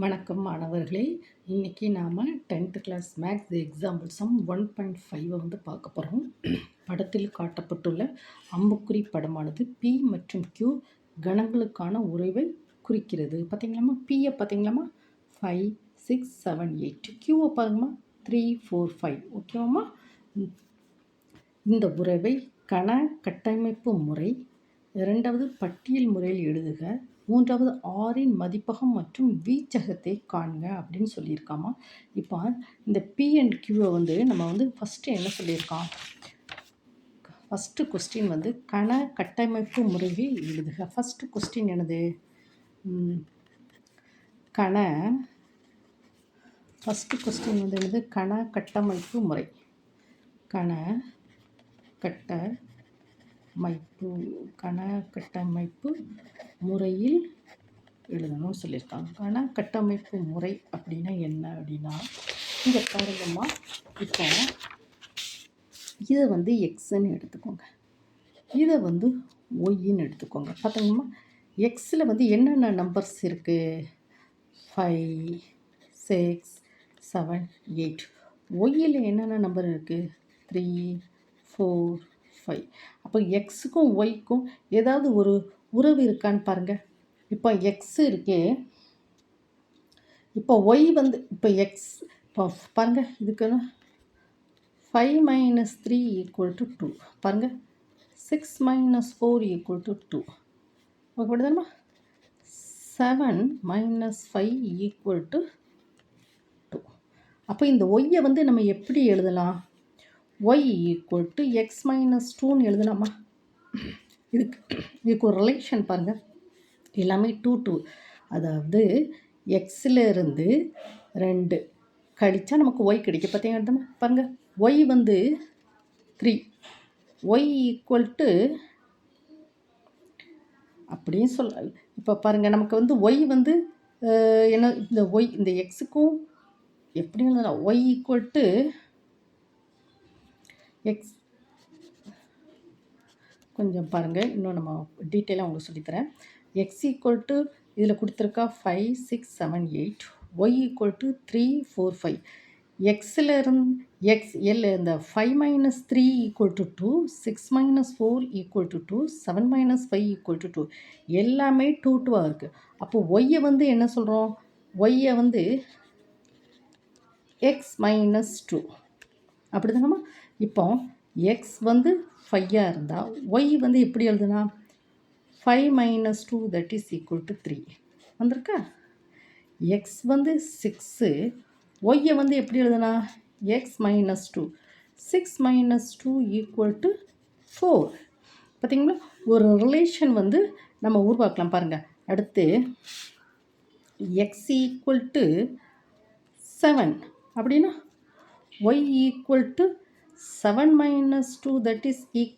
வணக்கம் மாணவர்களே. இன்னைக்கு நாம் 10th class maths example some 1.5 வந்து பார்க்க போகிறோம். படத்தில் காட்டப்பட்டுள்ள அம்புக்குறி படமானது P மற்றும் Q கணங்களுக்கான உறவை குறிக்கிறது. பார்த்தீங்களாமா, Pயை பார்த்தீங்களாமா 5, 6, 7, 8, Qவை பாருங்கம்மா 3, 4, 5. ஓகேவாம்மா? இந்த உறவை கண கட்டமைப்பு முறை, இரண்டாவது பட்டியல் முறையில் எழுதுக, மூன்றாவது ஆரின் மதிப்பகம் மற்றும் வீச்சகத்தை காண்க அப்படின்னு சொல்லியிருக்காமா. இப்போ இந்த பி அண்ட் கியூவை வந்து நம்ம வந்து ஃபஸ்ட்டு என்ன சொல்லியிருக்கோம்? ஃபஸ்ட்டு கொஸ்டின் வந்து கண கட்டமைப்பு முறையில் எழுதுக. ஃபஸ்ட்டு கொஸ்டின் என்னது? ஃபஸ்ட்டு கொஸ்டின் வந்து என்னது? கண கட்டமைப்பு முறை. கண கட்டமைப்பு முறையில் எழுதணும்னு சொல்லியிருக்காங்க. கண கட்டமைப்பு முறை அப்படின்னா என்ன அப்படின்னா, இங்கே பாருங்கம்மா, இப்போ இதை வந்து எக்ஸ்ன்னு எடுத்துக்கோங்க, இதை வந்து ஒய்ன்னு எடுத்துக்கோங்க. பார்த்தீங்கம்மா, எக்ஸில் வந்து என்னென்ன நம்பர்ஸ் இருக்குது? 5, 6, 7, 8. ஒய்யில் என்னென்ன நம்பர் இருக்குது? 3, 4, 5. அப்போ எக்ஸுக்கும் ஒய்க்கும் ஏதாவது ஒரு உறவு இருக்கான்னு பாருங்கள். இப்போ எக்ஸ் இருக்கே, இப்போ ஒய் வந்து இப்போ எக்ஸ் இப்போ பாருங்கள், இதுக்குன்னு 5 - 3 = 2. பாருங்கள், 6 - 4 = 2. ஓகே தானே? 7 - 5 = 2. அப்போ இந்த ஒய்யை வந்து நம்ம எப்படி எழுதலாம்? y = x - 2ன்னு எழுதலாமா? இதுக்கு ஒரு ரிலேஷன் பாருங்கள், எல்லாமே 2 2. அதாவது எக்ஸில் இருந்து 2 கழிச்சா நமக்கு ஒய் கிடைக்கும். பார்த்தீங்கன்னா பாருங்கள், ஒய் வந்து 3, ஒய் = அப்படின்னு சொல்ல. இப்போ பாருங்கள், நமக்கு வந்து ஒய் வந்து என்ன, இந்த ஒய் இந்த எக்ஸுக்கும் எப்படி எழுதலாம்? Y = x. கொஞ்சம் பாருங்கள், இன்னும் நம்ம டீட்டெயிலாக உங்களுக்கு சொல்லித்தரேன். எக்ஸ் = இதில் கொடுத்துருக்கா 5, 6, 7, 8. ஒய் = 3, 4, 5. எக்ஸில் இருந்து இந்த 5 - 3 = 2, 6 - 4 = 2, 7 - 5 = 2. எல்லாமே 2 2 இருக்குது. அப்போ ஒய்யை வந்து என்ன சொல்கிறோம்? ஒய்யை வந்து x - 2 அப்படி தானம்மா. இப்போ எக்ஸ் வந்து 5 இருந்தால் ஒய் வந்து எப்படி எழுதுனா? 5 - 2 = 3 வந்திருக்கா? எக்ஸ் வந்து 6, ஒய்யை வந்து எப்படி எழுதுனா? x - 2, 6 - 2 = 4. பார்த்தீங்களா? ஒரு ரிலேஷன் வந்து நம்ம உருவாக்கலாம் பாருங்கள். அடுத்து x = 7 அப்படின்னா y = 7 - 2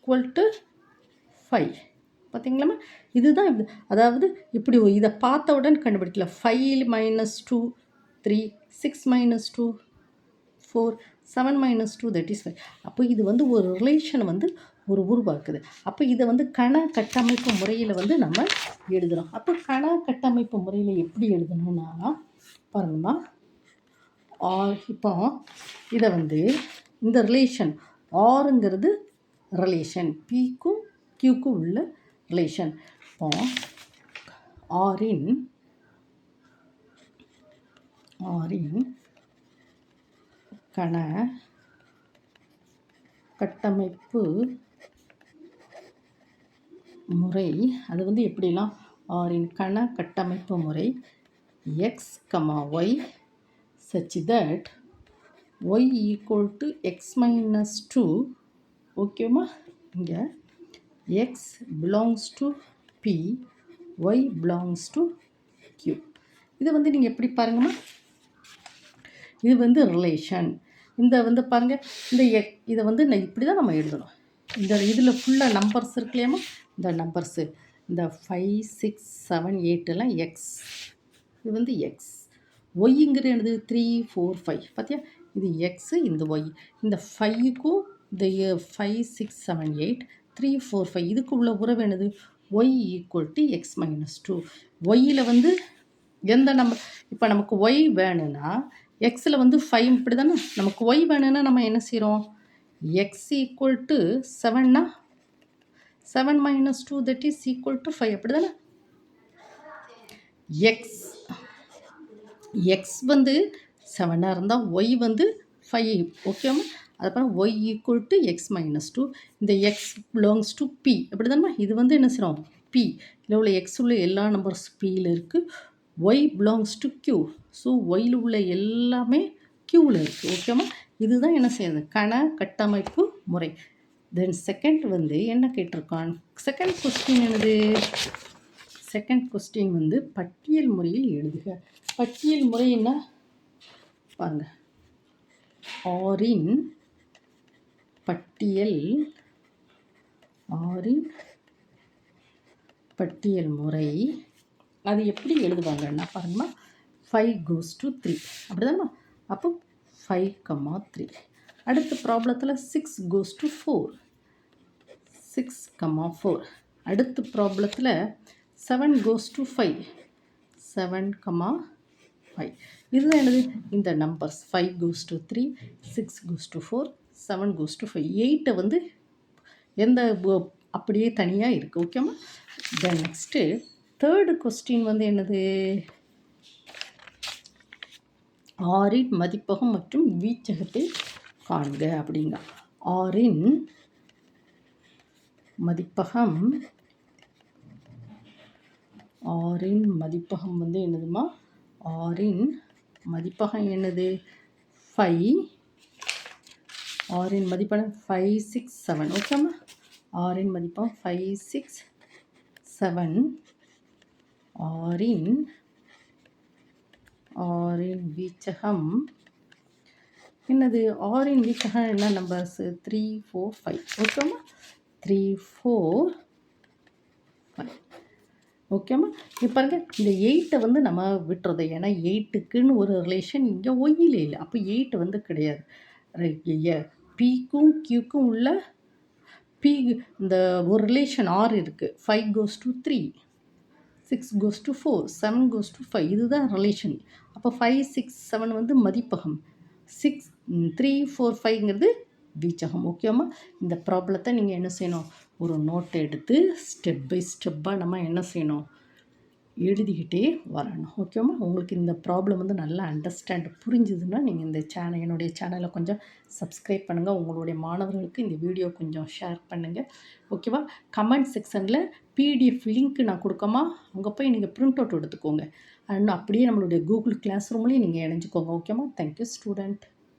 = 5. பார்த்தீங்களாம்மா? இதுதான் இது. அதாவது இப்படி இதை பார்த்த உடனே கண்டுபிடிக்கலாம். 5 - 2 3, 6 - 2 4, 7 - 2 5. அப்போ இது வந்து ஒரு ரிலேஷன் வந்து உருவாக்குது. அப்போ இதை வந்து கண கட்டமைப்பு முறையில் வந்து நம்ம எழுதுகிறோம். அப்போ கண கட்டமைப்பு முறையில் எப்படி எழுதணும்னா பாருங்கம்மா, இப்போ இதை வந்து இந்த ரிலேஷன் ஆருங்கிறது ரிலேஷன், பிக்கும் கியூக்கும் உள்ள ரிலேஷன். இப்போ ஆரின் கண கட்டமைப்பு முறை, அது வந்து எப்படிலாம்? ஆரின் கண கட்டமைப்பு முறை x, y such that y = x - 2. ஓகேம்மா? இங்கே x belongs to P, y belongs to Q. இது வந்து நீங்கள் எப்படி பாருங்கம்மா, இது வந்து ரிலேஷன். இந்த வந்து பாருங்கள், இந்த இதை வந்து இப்படி தான் நம்ம எழுதணும். இந்த இதில் ஃபுல்லாக நம்பர்ஸ் இருக்கு இல்லையாம்மா, இந்த நம்பர்ஸு இந்த 5, 6, 7, 8 எல்லாம் எக்ஸ், இது வந்து எக்ஸ். ஒய்ங்கிறது என்னது? 3, 4, 5. பார்த்தியா? இது எக்ஸு, இந்த ஒய். இந்த 5க்கும் இந்த 5, 6, 7, 8, 3, 4, 5 இதுக்கு உள்ள உறவு என்னது? Y = x - 2. ஒய்யில் வந்து எந்த நம்பர் இப்போ நமக்கு ஒய் வேணும்னா எக்ஸில் வந்து 5 இப்படி தானே நமக்கு ஒய் வேணும்னா நம்ம என்ன செய்கிறோம் எக்ஸ் ஈக்குவல் டு 7னா 7 minus 2 that is equal to 5 அப்படி தானே எக்ஸ் எக்ஸ் வந்து 7ஆக இருந்தால் ஒய் வந்து 5 ஓகேவா அதுக்கப்புறம் y equal to x minus 2 இந்த எக்ஸ் பிலாங்ஸ் டு பி அப்படி தானே இது வந்து என்ன செய்கிறோம் பி இதில் உள்ள எக்ஸ் உள்ள எல்லா நம்பர்ஸ் பியில் இருக்குது y belongs to q so ஒயில் உள்ள எல்லாமே கியூவில் இருக்குது ஓகேவா இதுதான் என்ன செய்யுது கண கட்டமைப்பு முறை தென் செகண்ட் வந்து என்ன கேட்டிருக்கான் செகண்ட் கொஸ்டின் என்னது செகண்ட் கொஸ்டின் வந்து பட்டியல் முறையில் எழுதுக பட்டியல் முறை என்ன பாருங்க ஆரின் பட்டியல் ஆரின் பட்டியல் முறை அது எப்படி எழுதுவாங்கன்னா பாருங்கம்மா 5 goes to 3 அப்படி தானே அப்போ 5, 3 அடுத்த ப்ராப்ளத்தில் 6 goes to 4 6, 4 அடுத்த ப்ராப்ளத்தில் 7 goes to 5 7, 5 இதுதான் என்னது இந்த numbers 5 goes to 3 6 goes to 4 7 goes to 5 8 வந்து எந்த அப்படியே தனியாக இருக்குது ஓகேம்மா தென் நெக்ஸ்ட்டு தேர்டு கொஸ்டின் வந்து என்னது ஆரின் மதிப்பகம் மற்றும் வீச்சகத்தை காண்க அப்படிங்க ஆரின் மதிப்பகம் வந்து என்னதுமா ஆரின் மதிப்பகம் என்னது 5 ஆரின் மதிப்பகம் 5 6 7 ஓகேம்மா ஆரின் மதிப்பகம் 5 6 7 ஆரின் வீச்சகம் என்னது ஆரின் வீச்சகம் என்ன நம்பர்ஸ் 3 4 5 ஓகேம்மா 3 4 5 ஓகேம்மா இப்போ பாருங்க இந்த 8 வந்து நம்ம விட்டுறது ஏன்னா 8க்குன்னு ஒரு ரிலேஷன் இங்கே ஒய்யில் இல்லை அப்போ 8 வந்து கிடையாது பிக்கும் கியூக்கும் உள்ள பி இந்த ஒரு ரிலேஷன் ஆர் இருக்குது 5 goes to 3 6 goes to 4 7 goes to 5 இதுதான் ரிலேஷன் அப்போ 5 6 7 வந்து மதிப்பகம் 6 3 4 5ங்கிறது வீச்சகம் ஓகேம்மா இந்த ப்ராப்ளத்தை நீங்கள் என்ன செய்யணும் ஒரு நோட்டை எடுத்து ஸ்டெப் பை ஸ்டெப்பாக நம்ம என்ன செய்யணும் எழுதிக்கிட்டே வரணும் ஓகேம்மா உங்களுக்கு இந்த ப்ராப்ளம் வந்து நல்லா அண்டர்ஸ்டாண்ட் புரிஞ்சுதுன்னா நீங்கள் இந்த என்னுடைய சேனலை கொஞ்சம் சப்ஸ்கிரைப் பண்ணுங்கள் உங்களுடைய மாணவர்களுக்கு இந்த வீடியோ கொஞ்சம் ஷேர் பண்ணுங்கள் ஓகேவா கமெண்ட் செக்ஷனில் பிடிஎஃப் லிங்க் நான் கொடுக்கமா அங்கே போய் நீங்கள் பிரிண்ட் அவுட் எடுத்துக்கோங்க அப்படியே நம்மளுடைய கூகுள் கிளாஸ் ரூம்லேயும் நீங்கள் இணைஞ்சிக்கோங்க ஓகேம்மா தேங்க்யூ ஸ்டூடெண்ட்